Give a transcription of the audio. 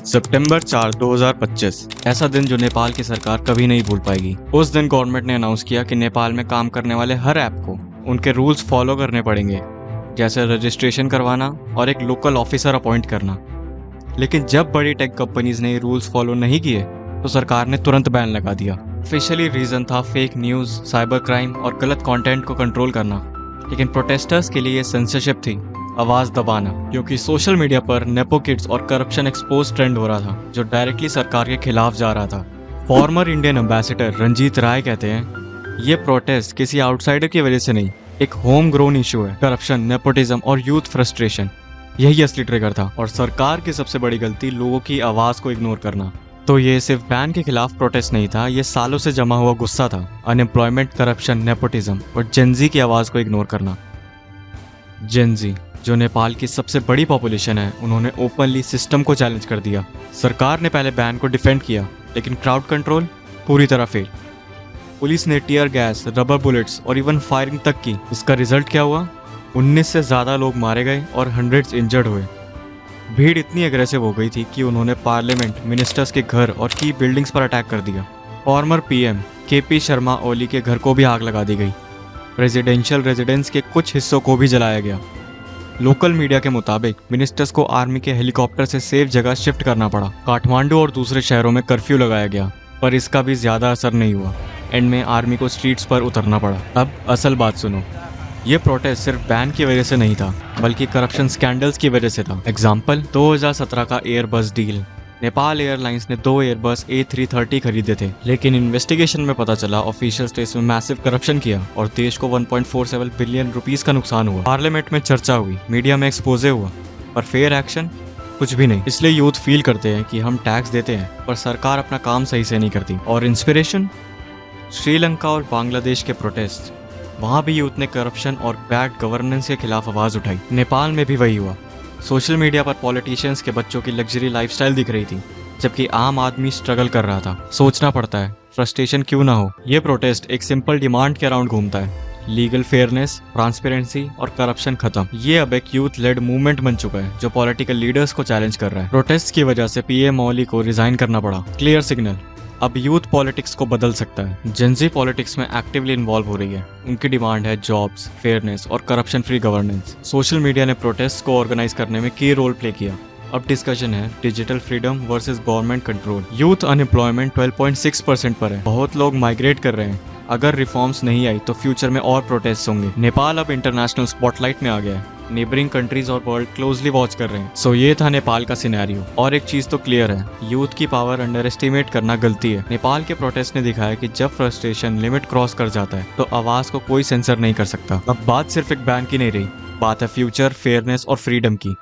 सितंबर 4, 2025 ऐसा दिन जो नेपाल की सरकार कभी नहीं भूल पाएगी। उस दिन गवर्नमेंट ने अनाउंस किया कि नेपाल में काम करने वाले हर ऐप को उनके रूल्स फॉलो करने पड़ेंगे, जैसे रजिस्ट्रेशन करवाना और एक लोकल ऑफिसर अपॉइंट करना। लेकिन जब बड़ी टेक कंपनीज ने ये रूल्स फॉलो नहीं किए तो सरकार ने तुरंत बैन लगा दिया। ऑफिशियली रीजन था फेक न्यूज, साइबर क्राइम और गलत कंटेंट को कंट्रोल करना। लेकिन प्रोटेस्टर्स के लिए सेंसरशिप थी, आवाज दबाना, क्योंकि सोशल मीडिया पर नेपो किड्स और करप्शन एक्सपोज ट्रेंड हो रहा था जो डायरेक्टली सरकार के खिलाफ जा रहा था। फॉर्मर इंडियन एम्बेसडर रंजीत राय कहते हैं, ये प्रोटेस्ट किसी आउटसाइडर की वजह से नहीं, एक होम ग्रोन इशू है। करप्शन, नेपोटिज्म और यूथ फ्रस्ट्रेशन, यही असली ट्रिगर था। और सरकार की सबसे बड़ी गलती लोगों की आवाज को इग्नोर करना। तो ये सिर्फ बैन के खिलाफ प्रोटेस्ट नहीं था, ये सालों से जमा हुआ गुस्सा था। अनएम्प्लॉयमेंट, करप्शन, नेपोटिज्म और जेनजी की आवाज को इग्नोर करना। जेनजी जो नेपाल की सबसे बड़ी पॉपुलेशन है, उन्होंने ओपनली सिस्टम को चैलेंज कर दिया। सरकार ने पहले बैन को डिफेंड किया, लेकिन क्राउड कंट्रोल पूरी तरह फेल। पुलिस ने टीयर गैस, रबर बुलेट्स और इवन फायरिंग तक की। इसका रिजल्ट क्या हुआ? 19 से ज़्यादा लोग मारे गए और हंड्रेड्स इंजर्ड हुए। भीड़ इतनी एग्रेसिव हो गई थी कि उन्होंने पार्लियामेंट, मिनिस्टर्स के घर और की बिल्डिंग्स पर अटैक कर दिया। Former PM KP Sharma Oli के घर को भी आग लगा दी गई। रेजिडेंशियल रेजिडेंस के कुछ हिस्सों को भी जलाया गया। लोकल मीडिया के मुताबिक मिनिस्टर्स को आर्मी के हेलीकॉप्टर से सेफ जगह शिफ्ट करना पड़ा। काठमांडू और दूसरे शहरों में कर्फ्यू लगाया गया, पर इसका भी ज्यादा असर नहीं हुआ। एंड में आर्मी को स्ट्रीट्स पर उतरना पड़ा। अब असल बात सुनो, ये प्रोटेस्ट सिर्फ बैन की वजह से नहीं था, बल्कि करप्शन स्कैंडल्स की वजह से था। एग्जाम्पल, 2017 का एयरबस डील। नेपाल एयरलाइंस ने 2 एयरबस A330 खरीदे थे, लेकिन इन्वेस्टिगेशन में पता चला ऑफिशियल्स ने इसमें मैसिव करप्शन किया और देश को 1.47 बिलियन रुपीस का नुकसान हुआ। पार्लियामेंट में चर्चा हुई, मीडिया में एक्सपोजे हुआ, पर फेयर एक्शन कुछ भी नहीं। इसलिए यूथ फील करते हैं कि हम टैक्स देते हैं पर सरकार अपना काम सही से नहीं करती। और इंस्पिरेशन, श्रीलंका और बांग्लादेश के प्रोटेस्ट, वहाँ भी यूथ ने करप्शन और बैड गवर्नेंस के खिलाफ आवाज उठाई। नेपाल में भी वही हुआ। सोशल मीडिया पर पॉलिटिशियंस के बच्चों की लग्जरी लाइफस्टाइल दिख रही थी, जबकि आम आदमी स्ट्रगल कर रहा था। सोचना पड़ता है, फ्रस्ट्रेशन क्यों ना हो। ये प्रोटेस्ट एक सिंपल डिमांड के अराउंड घूमता है, लीगल फेयरनेस, ट्रांसपेरेंसी और करप्शन खत्म। ये अब एक यूथ लेड मूवमेंट बन चुका है जो पॉलिटिकल लीडर्स को चैलेंज कर रहा है। प्रोटेस्ट की वजह से पीएम ओली को रिजाइन करना पड़ा। क्लियर सिग्नल, अब यूथ पॉलिटिक्स को बदल सकता है। जेनजी पॉलिटिक्स में एक्टिवली इन्वॉल्व हो रही है। उनकी डिमांड है जॉब्स, फेयरनेस और corruption free governance. Social media ने प्रोटेस्ट को ऑर्गेनाइज करने में की रोल प्ले किया। अब डिस्कशन है digital freedom versus government control. Youth unemployment 12.6% पर है। बहुत लोग माइग्रेट कर रहे हैं। अगर रिफॉर्म्स नहीं आई तो फ्यूचर में और प्रोटेस्ट होंगे। नेपाल अब इंटरनेशनल स्पॉटलाइट में आ गया है। नेबरिंग कंट्रीज और वर्ल्ड क्लोजली वॉच कर रहे हैं। सो ये था नेपाल का सिनेरियो। और एक चीज तो क्लियर है, यूथ की पावर अंडर एस्टिमेट करना गलती है। नेपाल के प्रोटेस्ट ने दिखाया कि जब फ्रस्ट्रेशन लिमिट क्रॉस कर जाता है तो आवाज को कोई सेंसर नहीं कर सकता। अब बात सिर्फ एक बैन की नहीं रही, बात है फ्यूचर, फेयरनेस और फ्रीडम की।